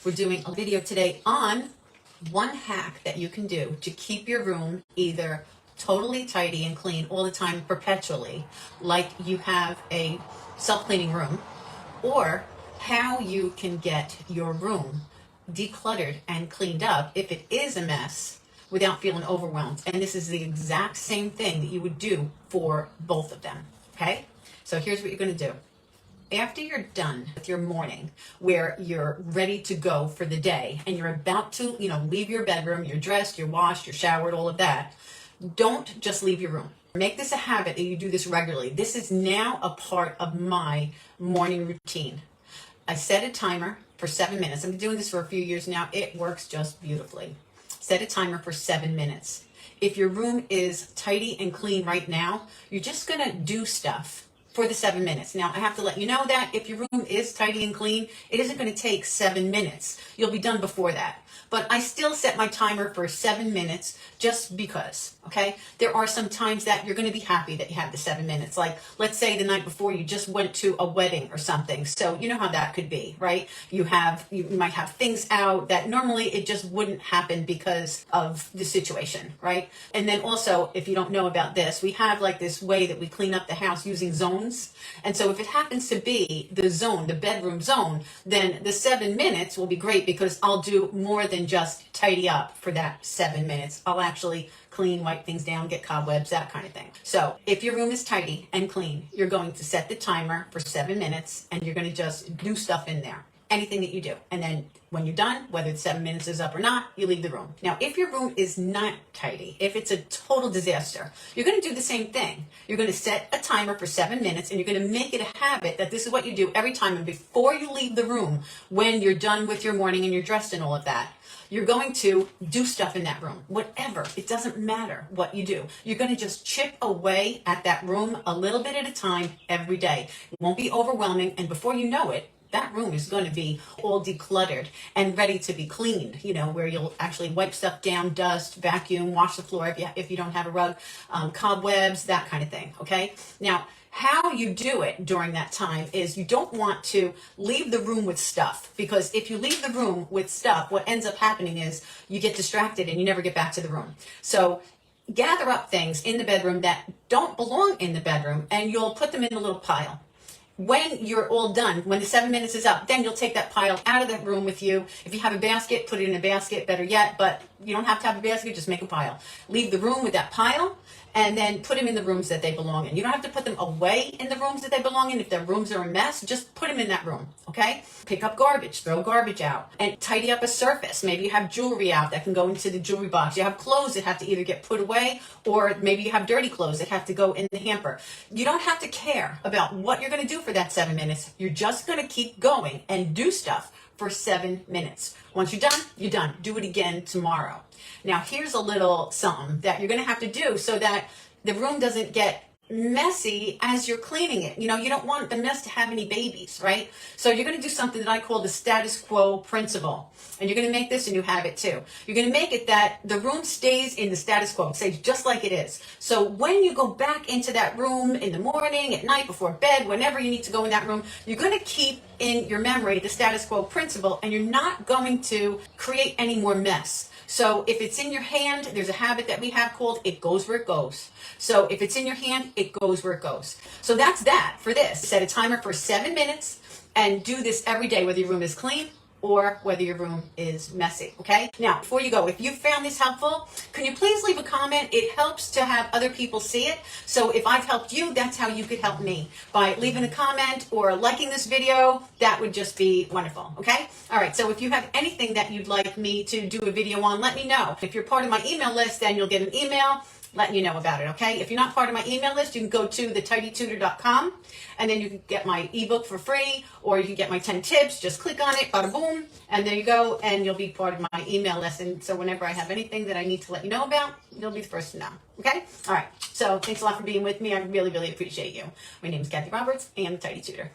We're doing a video today on one hack that you can do to keep your room either totally tidy and clean all the time perpetually, like you have a self-cleaning room, or how you can get your room decluttered and cleaned up if it is a mess without feeling overwhelmed. And this is the exact same thing that you would do for both of them. Okay? So here's what you're going to do. After you're done with your morning, where you're ready to go for the day and you're about to, leave your bedroom, you're dressed, you're washed, you're showered, all of that, don't just leave your room. Make this a habit that you do this regularly. This is now a part of my morning routine. I set a timer for 7 minutes. I've been doing this for a few years now. It works just beautifully. Set a timer for 7 minutes. If your room is tidy and clean right now, you're just going to do stuff for the 7 minutes. Now, I have to let you know that if your room is tidy and clean, it isn't going to take 7 minutes. You'll be done before that. But I still set my timer for 7 minutes just because, okay? There are some times that you're going to be happy that you have the 7 minutes. Like, let's say the night before you just went to a wedding or something. So you know how that could be, right? You might have things out that normally it just wouldn't happen because of the situation, right? And then also, if you don't know about this, we have like this way that we clean up the house using zones. And so if it happens to be the zone, the bedroom zone, then the 7 minutes will be great because I'll do more than just tidy up for that 7 minutes. I'll actually clean, wipe things down, get cobwebs, that kind of thing. So if your room is tidy and clean, you're going to set the timer for 7 minutes and you're going to just do stuff in there. Anything that you do. And then when you're done, whether the 7 minutes is up or not, you leave the room. Now, if your room is not tidy, if it's a total disaster, you're going to do the same thing. You're going to set a timer for 7 minutes and you're going to make it a habit that this is what you do every time. And before you leave the room, when you're done with your morning and you're dressed and all of that, you're going to do stuff in that room. Whatever. It doesn't matter what you do. You're going to just chip away at that room a little bit at a time every day. It won't be overwhelming. And before you know it, that room is going to be all decluttered and ready to be cleaned, where you'll actually wipe stuff down, dust, vacuum, wash the floor if you don't have a rug, cobwebs, that kind of thing, okay? Now, how you do it during that time is you don't want to leave the room with stuff, because if you leave the room with stuff, what ends up happening is you get distracted and you never get back to the room. So gather up things in the bedroom that don't belong in the bedroom and you'll put them in a little pile. When you're all done, when the 7 minutes is up, then you'll take that pile out of the room with you. If you have a basket, put it in a basket, better yet, but you don't have to have a basket, just make a pile. Leave the room with that pile and then put them in the rooms that they belong in. You don't have to put them away in the rooms that they belong in. If their rooms are a mess, just put them in that room, okay? Pick up garbage, throw garbage out, and tidy up a surface. Maybe you have jewelry out that can go into the jewelry box. You have clothes that have to either get put away, or maybe you have dirty clothes that have to go in the hamper. You don't have to care about what you're going to do for that 7 minutes. You're just going to keep going and do stuff for 7 minutes. Once you're done, you're done. Do it again tomorrow. Now, here's a little something that you're going to have to do so that the room doesn't get messy as you're cleaning it. You don't want the mess to have any babies, right? So you're going to do something that I call the status quo principle. And you're going to make this a new habit too. You're going to make it that the room stays in the status quo. It stays just like it is. So when you go back into that room in the morning, at night, before bed, whenever you need to go in that room, you're going to keep in your memory the status quo principle, and you're not going to create any more mess. So if it's in your hand, there's a habit that we have called it goes where it goes. So if it's in your hand, it goes where it goes. So that's that for this. Set a timer for 7 minutes and do this every day, whether your room is clean or whether your room is messy, okay? Now, before you go, if you found this helpful, can you please leave a comment? It helps to have other people see it. So if I've helped you, that's how you could help me. By leaving a comment or liking this video, that would just be wonderful, okay? All right, so if you have anything that you'd like me to do a video on, let me know. If you're part of my email list, then you'll get an email letting you know about it, okay? If you're not part of my email list, you can go to thetidytutor.com and then you can get my ebook for free, or you can get my 10 tips. Just click on it, bada boom, and there you go, and you'll be part of my email list. And so whenever I have anything that I need to let you know about, you'll be the first to know, okay? All right, so thanks a lot for being with me. I really, really appreciate you. My name is Kathy Roberts, and the Tidy Tutor.